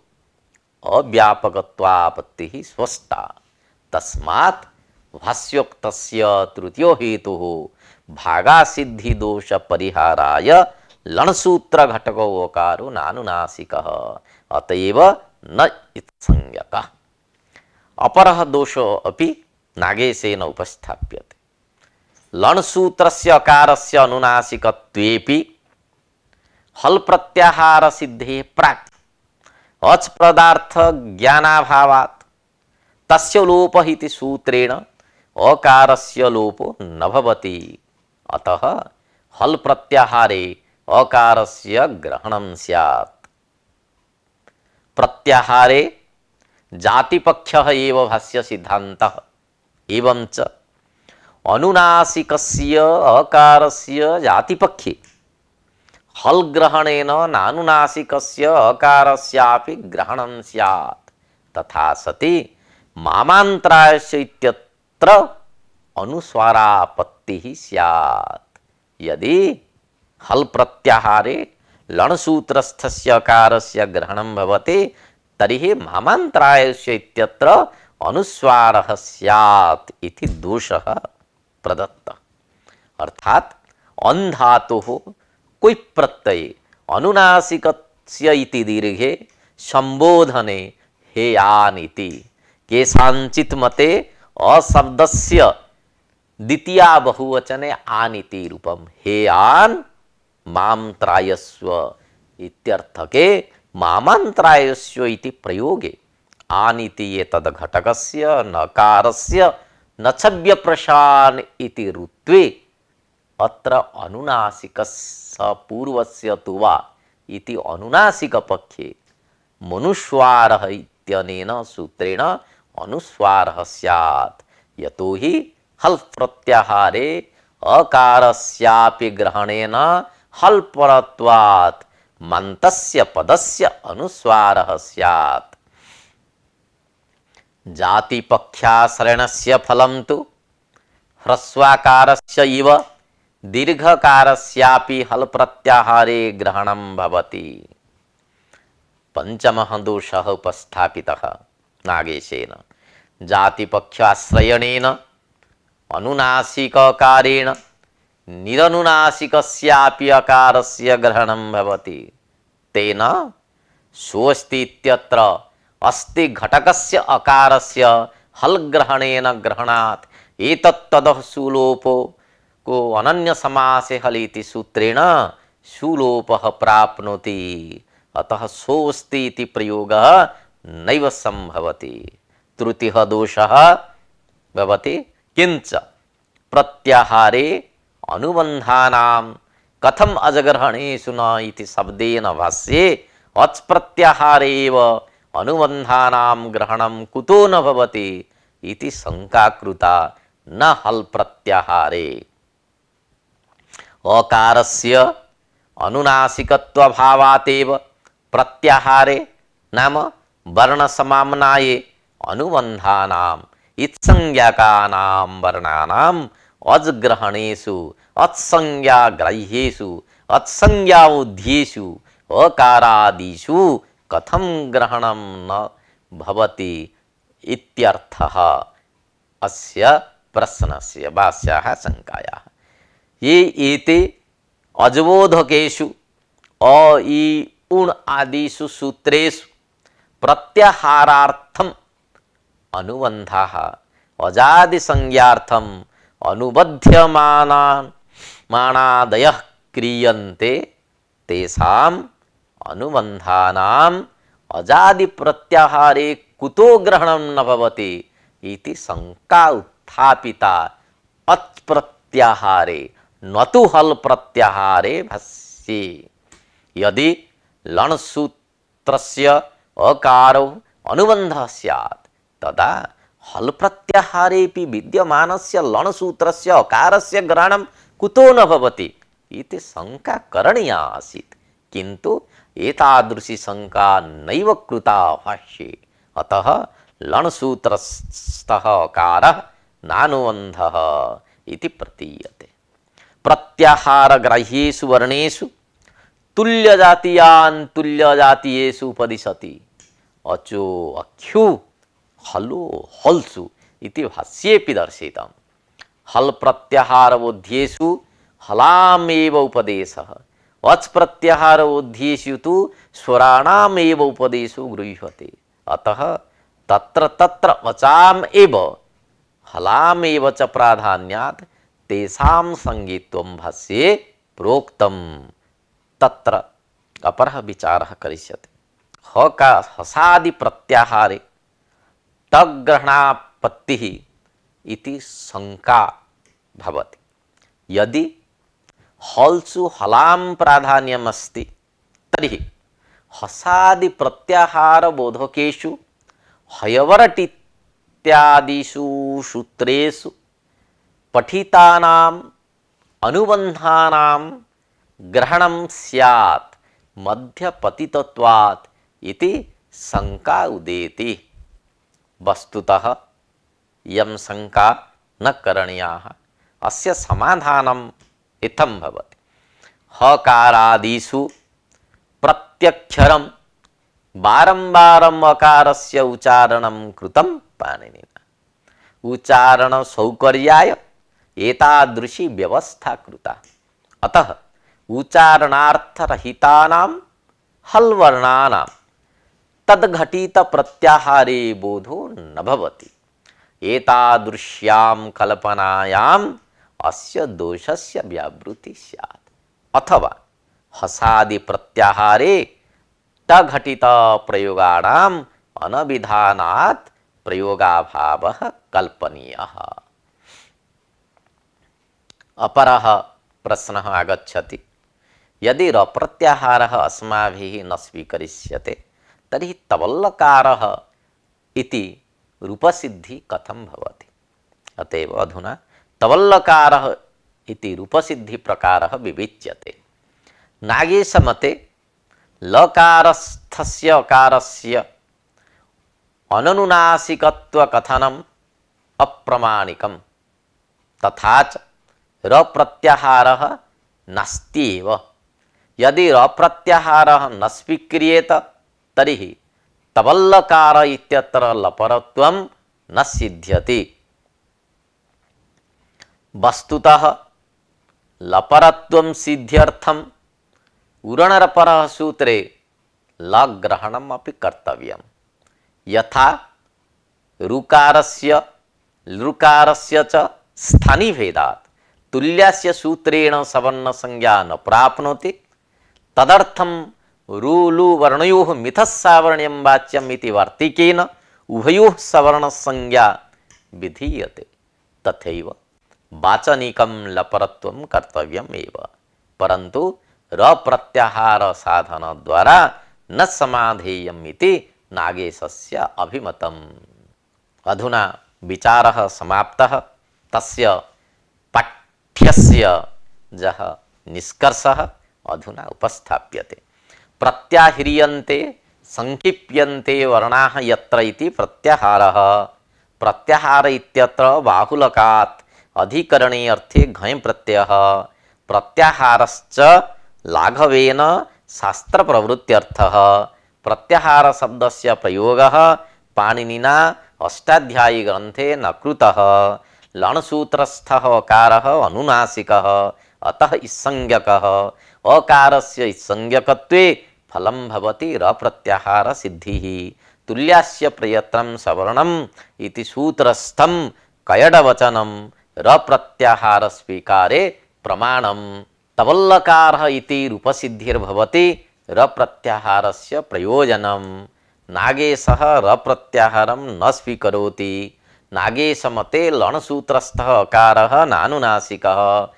अव्यापकत्वापत्तिः स्पष्टा। तस्मात् भाष्योक्तस्य तृतीयो हेतुः भागासिद्धि दोष परिहाराय लणसूत्र घटको ओकारो नानुनासिकः। अतएव न इत्संज्ञकः। अपरः दोषो अपि नागेशेन उपस्थाप्यते। लणसूत्रस्य अकारस्य अनुनासिकत्वेपि हल प्रत्याहार सिद्धेः प्राक् अच् पदार्थ ज्ञानाभावात् तस्य लोपः इति सूत्रेण अकारस्य लोपो न भवति। अतः हल प्रत्याहारे अकारस्य ग्रहणं स्यात्। प्रत्याहारे जातिपक्षः एव भाष्य सिद्धान्तः। एवं च अनुनासिकस्य अकारस्य जातिपक्षे हल ग्रहणेन नानुनासिकस्य अकारस्यापि ग्रहणं स्यात् तथा सति मामांतरायस्य इत्यत्र अनुस्वारापत्तिः स्यात्। यदि हल प्रत्याहारे लणसूत्रस्थस्य अकारस्य ग्रहणं भवति तर्हि मामांतरायस्य इत्यत्र अनुस्वारः स्यात् इति दोषः प्रदत्तः। अर्थात अन् धातुः कोई प्रत्यय अनुनासिकस्य इति दीर्घे संबोधने हेयान इति केषांचित् मते अशब्दस्य द्वितीया बहुवचने आनिति रूपम हेयान मामत्रायस्व इत्यर्थके मामांतरायस्व इति प्रयोगे आनिति एतद् घटकस्य नकारस्य नचव्य प्रशान इति ऋत्वे अत्र अनुनासिकस्य पूर्वस्य तु वा इति अनुनासिक पक्षे मनुस्वारः इत्यनेन सूत्रेण अनुस्वारः स्यात्। यतोहि हल प्रत्याहारे अकारस्यापि ग्रहणेन हल परत्वात् मन्तस्य पदस्य अनुस्वारः स्यात्। जातिपक्षाश्रयणस्य फलं तु ह्रस्वाकारस्य इव दीर्घकारस्यापि हल प्रत्याहारे ग्रहणं भवति। पंचमः दोषः उपस्थापितः नागेशेन जातिपक्षाश्रयणेन अनुनासिककारेण निरनुनासिकस्यापि अकारस्य ग्रहणं भवति। तेन सोऽस्ति इत्यत्र अस्ति घटकस्य अकारस्य हल ग्रहणेन ग्रहणात् एतत्तदः सुलोपो को अनन्य समासे हल इति सूत्रेण सुलोपः प्राप्नोति। अतः सोऽस्ति इति प्रयोगः नैव संभवति। तृतीयः दोषः भवति किंच प्रत्याहारे अनुबंधानां कथम अजग्रहणेषु न इति शब्देन भाष्ये अच् प्रत्याहारे एव अनुबंधानां ग्रहणं कुतो न भवति इति शंका कृता न हल प्रत्याहारे अकारस्य अनुनासिकत्वभावातेव प्रत्याहारे नाम वर्णसमाम्नाये अनुबंधानां इत्संज्ञकानां वर्णानां अजग्रहणेषु अत्संज्ञाग्राह्येषु अत्संज्ञावोध्येषु अकारादिषु कथं ग्रहणं न भवति इत्यर्थः अस्य प्रश्नस्य भाष्याः शंकायाः। ये एते अजबोधकेषु अ इ उण् आदिषु सूत्रेषु प्रत्याहारार्थम अनुबंधाः अजादि संज्ञार्थम अनुबध्यमानादयः क्रियन्ते तेषाम् अनुबंधानाम् अजादि प्रत्याहारे कुतो ग्रहणं न भवति इति शंका उत्थापिता अच् प्रत्याहारे न तु हल प्रत्याहारे भाष्ये। यदि लण सूत्रस्य अकारो अनुबंधः स्यात् तदा हल प्रत्याहारेपि विद्यमानस्य लण सूत्रस्य अकारस्य ग्रहणं कुतो न भवति इति शंका करणीया आसीत्, किन्तु एतादृशी शंका नैव कृता भाष्ये। अतः लण सूत्रस्थः अकारः नानुबन्धः इति प्रतीयते। प्रत्याहार ग्राह्येषु वर्णेषु तुल्यजातीयान् तुल्यजातीयेषु उपदिशति अचो अख्यु हलो हल्सु इति भाष्येऽपि दर्शितम्। हल प्रत्याहारबोध्येषु हलामेव उपदेशः अच् प्रत्याहारबोध्येषु तु स्वराणामेव उपदेशो गृह्यते। अतः तत्र तत्र अचाम एव हलामेव च प्राधान्यात् तेषां संज्ञित्वं भाष्ये प्रोक्तम्। तत्र अपरः विचारः करिष्यते। हसादि प्रत्याहारे तग्ग्रहणापत्तिः इति शंका भवति। यदि हल्सु हलां प्राधान्यम् अस्ति तर्हि हसादि प्रत्याहार पठितानाम् अनुबन्धानां ग्रहणं स्यात् मध्यपतितत्वात् इति शंका उदेति। वस्तुतः यं शंका न करणीयाः। अस्य समाधानम् इत्थं भवति। हकारादिषु प्रत्यक्षरं बारंबारं अकारस्य उच्चारणं कृतं पाणिनिना। उच्चारण सौकर्याय एतादृशी व्यवस्था कृता। अतः उच्चारणार्थरहितानां हल्वर्णानां तद्घटित प्रत्याहारे बोधो न भवति। एतादृश्यां कल्पनायाम् अस्य दोषस्य व्यावृत्ति स्यात्। अथवा हसादि प्रत्याहारे तघटित प्रयोगाणाम् अनविधानात् प्रयोगाभावः कल्पनीयः। अपरः प्रश्नः आगच्छति। यदि रप्रत्याहारः अस्माभिः न स्वीकरिष्यते तर्हि तवल्लकारः इति रूपसिद्धि कथं भवति? अतएव अधुना तवल्लकारः इति रूपसिद्धि प्रकारः विविच्यते। नागेशमते लकारस्थस्य अकारस्य अननुनासिकत्व कथनम् अप्रमाणिकम्, तथा च रप्रत्याहारः नास्त्येव। यदि रप्रत्याहारः न स्वीक्रियेत तर्हि तवल्लकार इत्यत्र लपरत्वं न सिद्ध्यति। वस्तुतः लपरत्वं सिद्ध्यर्थम् उरणरपरः सूत्रे लग्रहणम् अपि कर्तव्यम्। यथा ऋकारस्य लृकारस्य च स्थानिभेदात् तुल्यस्य सूत्रेण सवर्ण संज्ञा न प्राप्नोति, तदर्थं ऋलु वर्णयोः मिथः सावर्ण्यं वाच्यम् इति वार्तिकेन उभयोः सवर्ण संज्ञा विधीयते। तथैव वाचनिकं लपरत्वं कर्तव्यम् एव, परन्तु रप्रत्याहार साधन द्वारा न समाधेयम् इति नागेशस्य अभिमतम्। अधुना विचारः समाप्तः। तस्य पाठ्यस्य जः निष्कर्षः अधुना उपस्थाप्यते। प्रत्याह्रियन्ते संक्षिप्यन्ते वर्णाः यत्र इति प्रत्याहारः। प्रत्याहार इत्यत्र बाहुलकात् अधिकरणे अर्थे घञ् प्रत्ययः। प्रत्याहारश्च लाघवेन शास्त्र प्रवृत्त्यर्थः। प्रत्याहार शब्दस्य प्रयोगः पाणिनिना अष्टाध्यायी ग्रन्थे न कृतः। लणसूत्रस्थः अकारः अनुनासिकः, अतः इत्संज्ञकः। अकारस्य इत्संज्ञकत्वे फलं भवति रप्रत्याहार सिद्धिः। तुल्यस्य प्रयत्नं सवर्णम् इति सूत्रस्थं कयडवचनं रप्रत्याहार स्वीकारे प्रमाणम्। तवल्लकारः इति रूपसिद्धिर्भवति रप्रत्याहारस्य प्रयोजनम्। नागेशः रप्रत्याहारं न स्वीकरोति। नागेशमते लणसूत्रस्थः अकारः नानुनासिकः।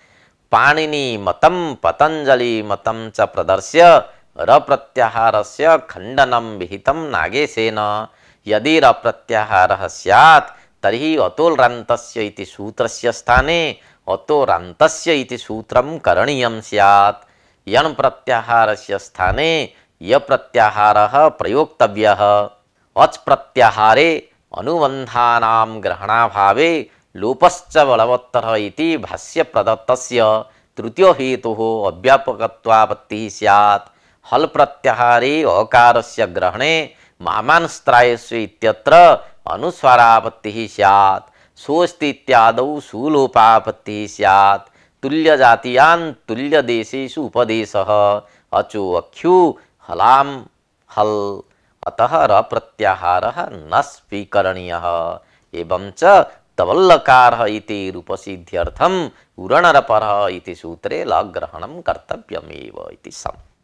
पाणिनिमतं पतञ्जलिमतं च प्रदर्श्य रप्रत्याहारस्य खण्डनं विहितं नागेशेन। यदि रप्रत्याहारः स्यात् तर्हि अतोरान्तस्य इति सूत्रस्य स्थाने अतोरान्तस्य इति सूत्रं करणीयं स्यात्। यण् प्रत्याहारस्य स्थाने य प्रत्याहारः प्रयोक्तव्यः। अच् प्रत्याहारे अनुबन्धानां ग्रहणाभावे लोपश्च बलवत्तरः इति भाष्य प्रदत्तस्य तृतीयो हेतुः अव्यापकत्वापत्तिः स्यात्। हल् प्रत्याहारे अकारस्य ग्रहणे मामानुस्त्रायस्य इत्यत्र अनुस्वारापत्तिः स्यात्। सोऽस्ति इत्यादौ सुलोपापत्तिः स्यात्। तुल्यजातीयान् तुल्यदेशेषु उपदेशः अचो अख्यु हलां हल्, अतः रप्रत्याहारः न स्वीकरणीयः। एवं च तवल्लकारः इति रूपसिद्ध्यर्थम् उरणरपरः इति सूत्रे लग्रहणं कर्तव्यमेव इति सम्।